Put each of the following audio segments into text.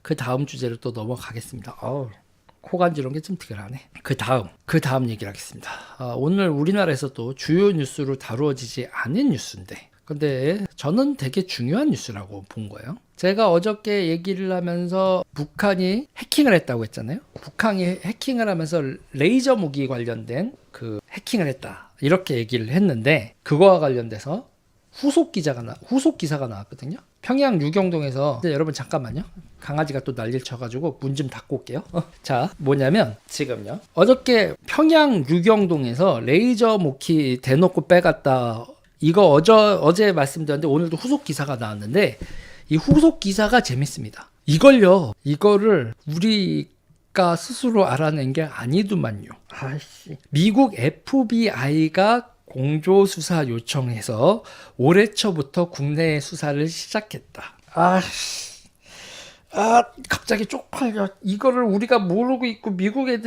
그 다음 주제로 또 넘어가겠습니다. 코 간지러운 게 좀 특별하네. 그 다음 얘기를 하겠습니다. 오늘 우리나라에서 또 주요 뉴스로 다루어지지 않은 뉴스인데, 근데 저는 되게 중요한 뉴스라고 본 거예요. 제가 어저께 얘기를 하면서 북한이 해킹을 했다고 했잖아요. 북한이 해킹을 하면서 레이저 무기 관련된 그 해킹을 했다, 이렇게 얘기를 했는데, 그거와 관련돼서 후속 기사가 나왔거든요. 평양 유경동에서, 여러분 잠깐만요. 강아지가 또 난리를 쳐가지고 문 좀 닫고 올게요. 자, 뭐냐면 지금요, 어저께 평양 유경동에서 레이저 무기 대놓고 빼갔다, 이거 어제 말씀드렸는데 오늘도 후속 기사가 나왔는데, 이 후속 기사가 재밌습니다. 이거를 우리가 스스로 알아낸 게 아니더만요. 미국 FBI가 공조수사 요청해서 올해 초부터 국내 수사를 시작했다. 갑자기 쪽팔려. 이거를 우리가 모르고 있고 미국이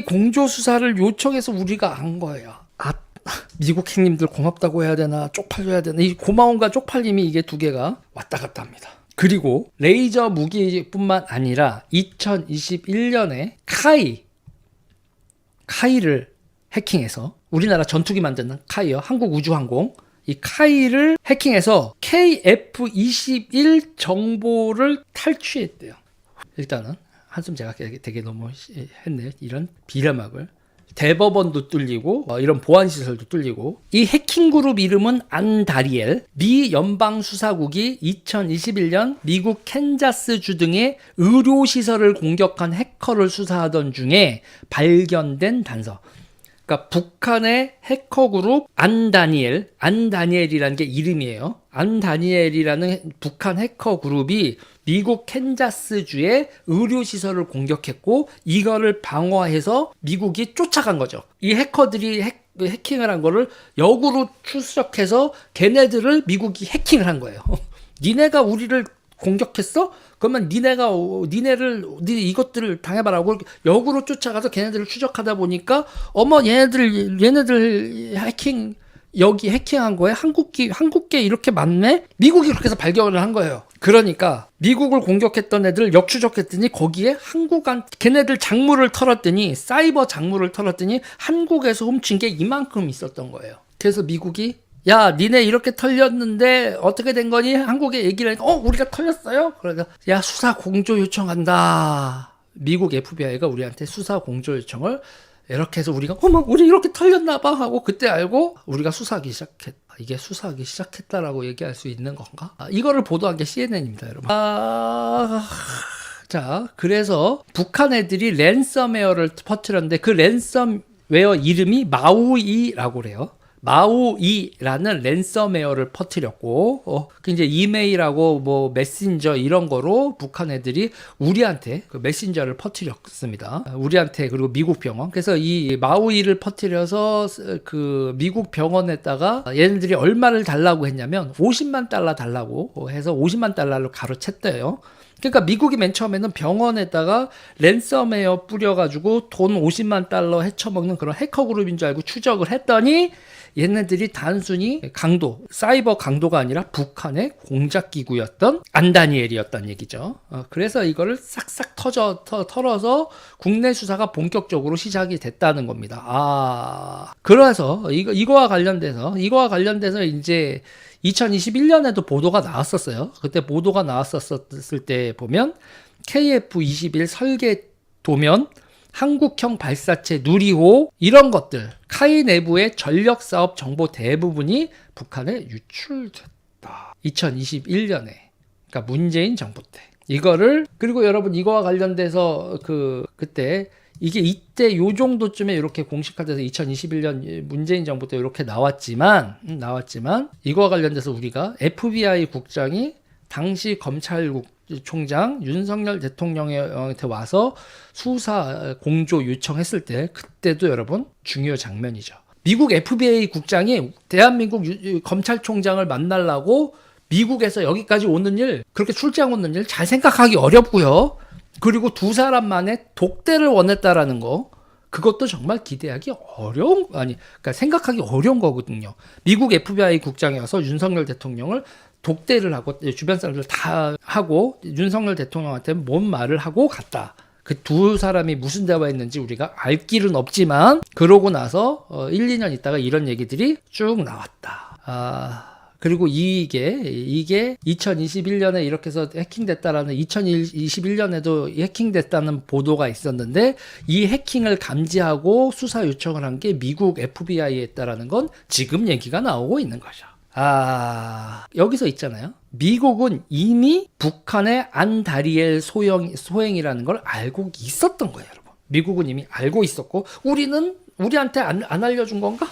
공조수사를 요청해서 우리가 안 거예요. 미국 형님들 고맙다고 해야 되나 쪽팔려야 되나, 이 고마움과 쪽팔림이 이게 두 개가 왔다 갔다 합니다. 그리고 레이저 무기뿐만 아니라 2021년에 카이를 해킹해서, 우리나라 전투기 만드는 카이요, 한국우주항공, 이 카이를 해킹해서 KF-21 정보를 탈취했대요. 일단은 한숨 제가 되게 너무 했네. 이런 비례막을, 대법원도 뚫리고 이런 보안시설도 뚫리고. 이 해킹 그룹 이름은 안다리엘. 미 연방수사국이 2021년 미국 캔자스주 등의 의료시설을 공격한 해커를 수사하던 중에 발견된 단서. 그러니까 북한의 해커 그룹 안다니엘이라는 게 이름이에요. 안다니엘이라는 북한 해커 그룹이 미국 캔자스주의 의료시설을 공격했고, 이거를 방어해서 미국이 쫓아간 거죠. 이 해커들이 해킹을 한 거를 역으로 추적해서 걔네들을 미국이 해킹을 한 거예요. 니네가 우리를 공격했어? 그러면 니네를 이것들을 당해봐라고 역으로 쫓아가서 걔네들을 추적하다 보니까, 얘네들 여기 해킹한 거에 한국계 이렇게 많네? 미국이 그렇게 해서 발견을 한 거예요. 그러니까 미국을 공격했던 애들 역추적했더니 거기에 걔네들 사이버 작물을 털었더니 한국에서 훔친 게 이만큼 있었던 거예요. 그래서 미국이, 야, 니네 이렇게 털렸는데 어떻게 된 거니? 한국에 얘기를 하니까, 우리가 털렸어요? 그러니까, 야, 수사 공조 요청한다. 미국 FBI가 우리한테 수사 공조 요청을 이렇게 해서 우리가, 우리 이렇게 털렸나봐 하고 그때 알고 우리가 수사하기 시작했다. 이게 수사하기 시작했다라고 얘기할 수 있는 건가? 이거를 보도한 게 CNN입니다, 여러분. 자, 그래서 북한 애들이 랜섬웨어를 퍼뜨렸는데, 그 랜섬웨어 이름이 마우이라고 그래요. 마우이라는 랜섬웨어를 퍼뜨렸고, 이제 이메일하고 메신저 이런 거로 북한 애들이 우리한테 그 메신저를 퍼뜨렸습니다. 우리한테, 그리고 미국 병원. 그래서 이 마우이를 퍼뜨려서 그 미국 병원에다가 얘네들이 얼마를 달라고 했냐면 50만 달러 달라고 해서 50만 달러로 가로챘대요. 그러니까 미국이 맨 처음에는 병원에다가 랜섬웨어 뿌려가지고 돈 50만 달러 헤쳐먹는 그런 해커 그룹인 줄 알고 추적을 했더니, 얘네들이 단순히 사이버 강도가 아니라 북한의 공작기구였던 안다니엘이었단 얘기죠. 그래서 이거를 싹싹 털어서 국내 수사가 본격적으로 시작이 됐다는 겁니다. 그래서 이거와 관련돼서 이제 2021년에도 보도가 나왔었어요. 그때 보도가 나왔었을 때 보면 KF-21 설계 도면, 한국형 발사체 누리호, 이런 것들, 카이 내부의 전력사업 정보 대부분이 북한에 유출됐다. 2021년에, 그러니까 문재인 정부 때. 그리고 여러분, 이거와 관련돼서 그때 이때 요 정도쯤에 이렇게 공식화돼서 2021년 문재인 정부 때 이렇게 나왔지만 이거와 관련돼서 우리가 FBI 국장이 당시 검찰국 총장 윤석열 대통령한테 와서 수사 공조 요청했을 때, 그때도 여러분 중요 장면이죠. 미국 FBI 국장이 대한민국 검찰총장을 만나려고 미국에서 여기까지 오는 일, 그렇게 출장 오는 일 잘 생각하기 어렵고요. 그리고 두 사람만의 독대를 원했다라는 거, 그것도 정말 기대하기 그러니까 생각하기 어려운 거거든요. 미국 FBI 국장이 와서 윤석열 대통령을 독대를 하고 주변 사람들 다 하고 윤석열 대통령한테 뭔 말을 하고 갔다. 그 두 사람이 무슨 대화했는지 우리가 알 길은 없지만 그러고 나서 1, 2년 있다가 이런 얘기들이 쭉 나왔다. 그리고 이게 2021년에 이렇게 해서 해킹됐다라는 2021년에도 해킹됐다는 보도가 있었는데 이 해킹을 감지하고 수사 요청을 한 게 미국 FBI였다라는 건 지금 얘기가 나오고 있는 거죠. 여기서 있잖아요. 미국은 이미 북한의 안다리엘 소행이라는 걸 알고 있었던 거예요, 여러분. 미국은 이미 알고 있었고 우리한테 안 알려준 건가?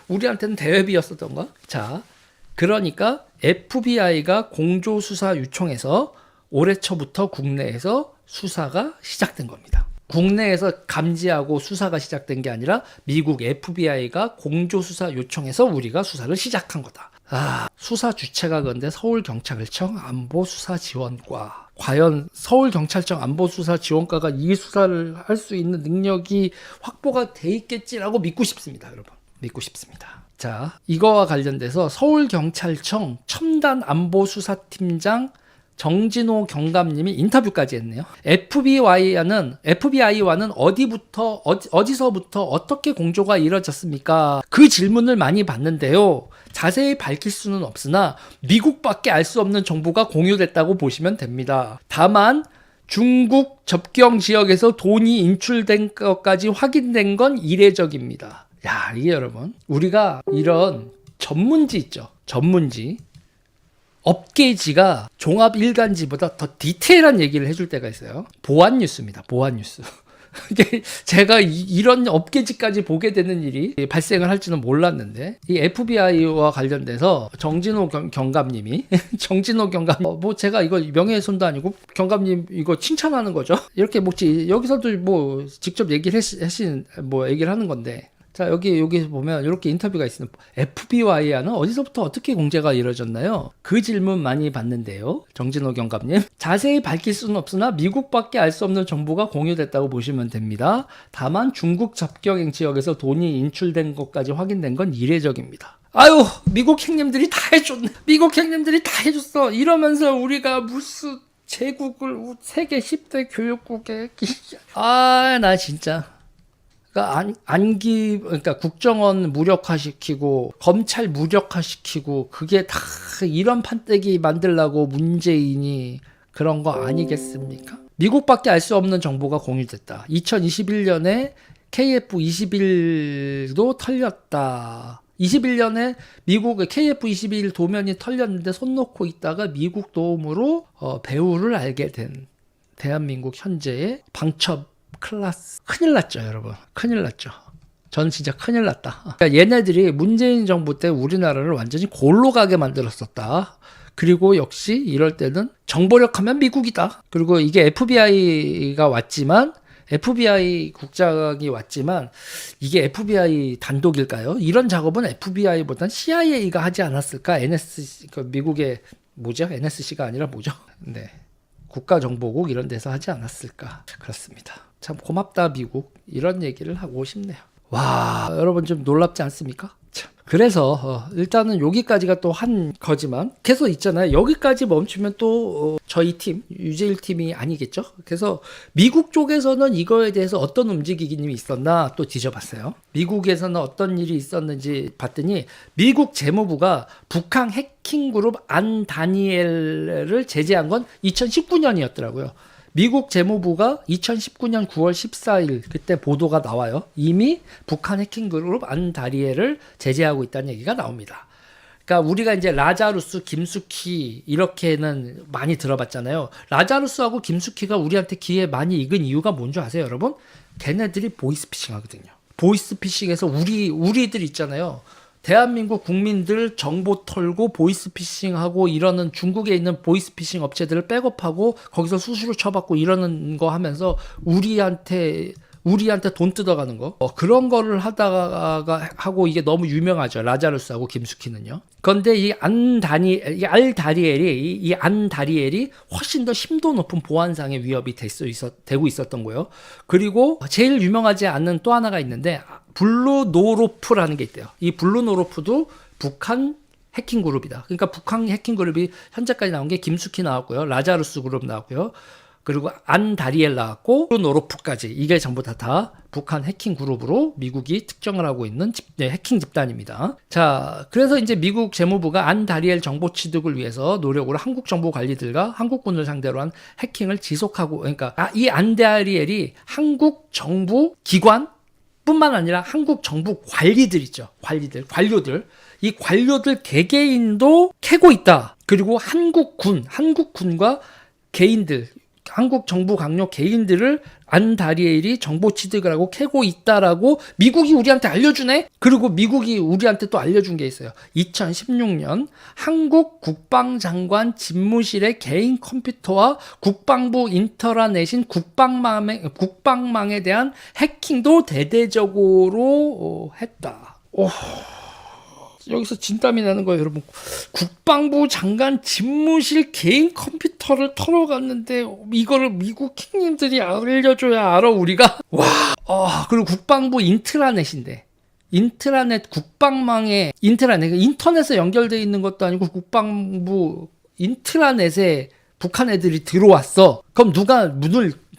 우리한테는 대회비였었던가? 자, 그러니까 FBI가 공조수사 요청해서 올해 초부터 국내에서 수사가 시작된 겁니다. 국내에서 감지하고 수사가 시작된 게 아니라 미국 FBI가 공조수사 요청해서 우리가 수사를 시작한 거다. 수사 주체가 그런데 서울경찰청 안보수사지원과. 과연 서울경찰청 안보수사지원과가 이 수사를 할 수 있는 능력이 확보가 돼 있겠지라고 믿고 싶습니다, 여러분. 믿고 싶습니다. 자, 이거와 관련돼서 서울경찰청 첨단안보수사팀장 정진호 경감님이 인터뷰까지 했네요. FBI와는 어디서부터 어떻게 공조가 이뤄졌습니까? 그 질문을 많이 받는데요. 자세히 밝힐 수는 없으나 미국밖에 알 수 없는 정보가 공유됐다고 보시면 됩니다. 다만 중국 접경 지역에서 돈이 인출된 것까지 확인된 건 이례적입니다. 이게 여러분, 우리가 이런 전문지 있죠. 전문지. 업계지가 종합 일간지보다 더 디테일한 얘기를 해줄 때가 있어요. 보안 뉴스입니다. 보안 뉴스. 제가 이런 업계지까지 보게 되는 일이 발생을 할지는 몰랐는데, 이 FBI와 관련돼서 정진호 경감님이 제가 이거 명예훼손도 아니고 경감님 이거 칭찬하는 거죠. 이렇게 여기서도 직접 얘기를 얘기를 하는 건데. 자, 여기 보면 이렇게 인터뷰가 있습니다. FBI와는 어디서부터 어떻게 공제가 이루어졌나요? 그 질문 많이 받는데요. 정진호 경감님. 자세히 밝힐 수는 없으나 미국밖에 알 수 없는 정보가 공유됐다고 보시면 됩니다. 다만 중국 접경 지역에서 돈이 인출된 것까지 확인된 건 이례적입니다. 미국 행님들이 다 해줬네. 미국 행님들이 다 해줬어. 이러면서 우리가 무슨 제국을 세계 10대 교육국에 나 진짜. 그러니까 국정원 무력화시키고 검찰 무력화시키고 그게 다 이런 판때기 만들라고 문재인이 그런 거 아니겠습니까? 미국밖에 알 수 없는 정보가 공유됐다. 2021년에 KF-21도 털렸다. 21년에 미국의 KF-21 도면이 털렸는데 손 놓고 있다가 미국 도움으로 배후를 알게 된 대한민국 현재의 방첩 클라스. 큰일 났죠, 여러분. 큰일 났죠. 저는 진짜 큰일 났다. 그러니까 얘네들이 문재인 정부 때 우리나라를 완전히 골로 가게 만들었었다. 그리고 역시 이럴 때는 정보력 하면 미국이다. 그리고 이게 FBI가 왔지만, FBI 국장이 왔지만 이게 FBI 단독일까요? 이런 작업은 FBI보단 CIA가 하지 않았을까? 미국의 NSC가 아니라 뭐죠? 네. 국가정보국 이런 데서 하지 않았을까? 그렇습니다. 참 고맙다 미국, 이런 얘기를 하고 싶네요. 여러분 좀 놀랍지 않습니까? 참. 그래서 일단은 여기까지가 또 한 거지만 계속 있잖아요. 여기까지 멈추면 또 저희 팀, 유재일 팀이 아니겠죠? 그래서 미국 쪽에서는 이거에 대해서 어떤 움직임이 있었나 또 뒤져봤어요. 미국에서는 어떤 일이 있었는지 봤더니 미국 재무부가 북한 해킹 그룹 안 다니엘을 제재한 건 2019년이었더라고요. 미국 재무부가 2019년 9월 14일 그때 보도가 나와요. 이미 북한 해킹 그룹 안 다리엘을 제재하고 있다는 얘기가 나옵니다. 그러니까 우리가 이제 라자루스, 김숙희 이렇게는 많이 들어봤잖아요. 라자루스하고 김숙희가 우리한테 기회 많이 익은 이유가 뭔지 아세요, 여러분? 걔네들이 보이스피싱 하거든요. 보이스피싱에서 우리들 있잖아요. 대한민국 국민들 정보 털고 보이스피싱하고 이러는 중국에 있는 보이스피싱 업체들을 백업하고 거기서 수수료 쳐받고 이러는 거 하면서 우리한테 돈 뜯어가는 거, 그런 거를 하다가 하고 이게 너무 유명하죠. 라자루스하고 김숙희는요. 그런데 이 안다리엘이 훨씬 더 심도 높은 보안상의 위협이 되고 있었던 거예요. 그리고 제일 유명하지 않은 또 하나가 있는데 블루노로프라는 게 있대요. 이 블루노로프도 북한 해킹 그룹이다. 그러니까 북한 해킹 그룹이 현재까지 나온 게 김숙희 나왔고요. 라자루스 그룹 나왔고요. 그리고 안다리엘 나왔고 노로프까지 이게 전부 다 북한 해킹 그룹으로 미국이 특정을 하고 있는 해킹 집단입니다. 자, 그래서 이제 미국 재무부가 안다리엘 정보 취득을 위해서 노력으로 한국 정보 관리들과 한국군을 상대로 한 해킹을 지속하고, 그러니까 이 안다리엘이 한국 정부 기관 뿐만 아니라 한국 정부 관리들 있죠. 관료들. 이 관료들 개개인도 캐고 있다. 그리고 한국군과 개인들, 한국 정부 강력 개인들을 안다리엘이 정보 취득을 하고 캐고 있다라고 미국이 우리한테 알려주네? 그리고 미국이 우리한테 또 알려준 게 있어요. 2016년 한국 국방장관 집무실의 개인 컴퓨터와 국방부 인트라넷인 국방망에 대한 해킹도 대대적으로 했다. 여기서 진땀이 나는 거예요, 여러분. 국방부 장관 집무실 개인 컴퓨터를 털어갔는데 이거를 미국 킹님들이 알려줘야 알아, 우리가? 와. 그리고 국방부 인트라넷인데, 인트라넷 국방망에 인터넷에 연결되어 있는 것도 아니고 국방부 인트라넷에 북한 애들이 들어왔어. 그럼 누가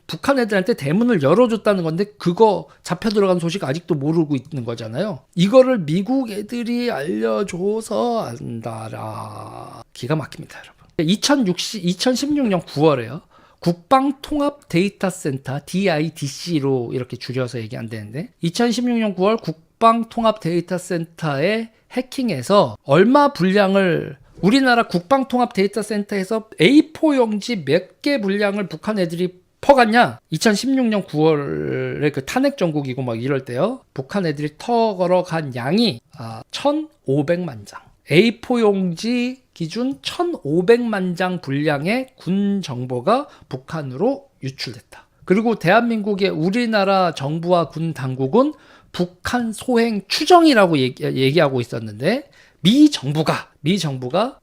북한 애들한테 대문을 열어줬다는 건데 그거 잡혀 들어간 소식 아직도 모르고 있는 거잖아요. 이거를 미국 애들이 알려줘서 안다라. 기가 막힙니다, 여러분. 2016년 9월에요. 국방통합데이터센터 DIDC로 이렇게 줄여서 얘기 안 되는데 2016년 9월 국방통합데이터센터의 해킹에서 얼마 분량을 우리나라 국방통합데이터센터에서 A4 용지 몇 개 분량을 북한 애들이 퍼갔냐? 2016년 9월에 그 탄핵 전국이고 막 이럴 때요. 북한 애들이 털어간 양이 1,500만 장. A4 용지 기준 1,500만 장 분량의 군 정보가 북한으로 유출됐다. 그리고 대한민국의 우리나라 정부와 군 당국은 북한 소행 추정이라고 얘기하고 있었는데 미 정부가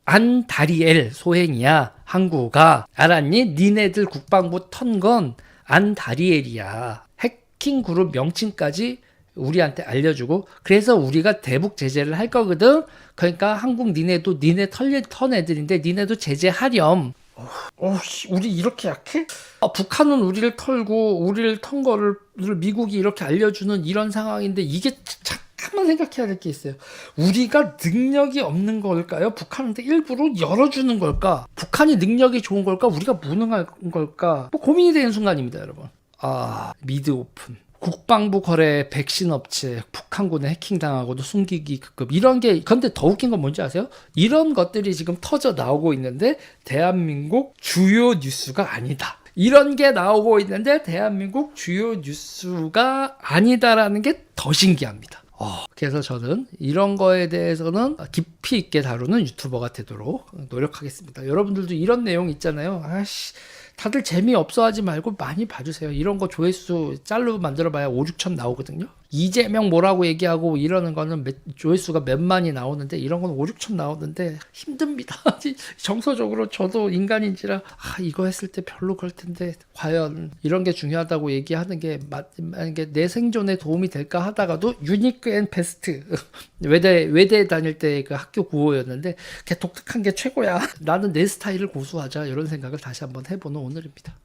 안다리엘 소행이야. 항구가 알았니? 니네들 국방부 턴 건 안다리엘이야. 해킹 그룹 명칭까지 우리한테 알려주고 그래서 우리가 대북 제재를 할 거거든. 그러니까 한국 니네 턴 애들인데 니네도 제재하렴. 우리 이렇게 약해? 북한은 우리를 털고 우리를 턴 거를 미국이 이렇게 알려주는 이런 상황인데 이게 잠깐만 생각해야 될 게 있어요. 우리가 능력이 없는 걸까요? 북한한테 일부러 열어주는 걸까? 북한이 능력이 좋은 걸까? 우리가 무능한 걸까? 고민이 되는 순간입니다, 여러분. 미드 오픈. 국방부 거래 백신 업체 북한군에 해킹당하고도 숨기기 급급 이런 게 근데 더 웃긴 건 뭔지 아세요? 이런 것들이 지금 터져 나오고 있는데 대한민국 주요 뉴스가 아니다. 이런 게 나오고 있는데 대한민국 주요 뉴스가 아니다라는 게 더 신기합니다. 그래서 저는 이런 거에 대해서는 깊이 있게 다루는 유튜버가 되도록 노력하겠습니다. 여러분들도 이런 내용 있잖아요. 다들 재미없어 하지 말고 많이 봐주세요. 이런 거 조회수 짤로 만들어봐야 5, 6천 나오거든요. 이재명 뭐라고 얘기하고 이러는 거는 조회수가 몇만이 나오는데 이런 건 5, 6천 나오는데 힘듭니다. 정서적으로 저도 인간인지라 이거 했을 때 별로 그럴 텐데 과연 이런 게 중요하다고 얘기하는 게 만약에 내 생존에 도움이 될까 하다가도 유니크 앤 베스트 외대 다닐 때 그 학교 구호였는데 걔 독특한 게 최고야. 나는 내 스타일을 고수하자 이런 생각을 다시 한번 해보는 오늘입니다.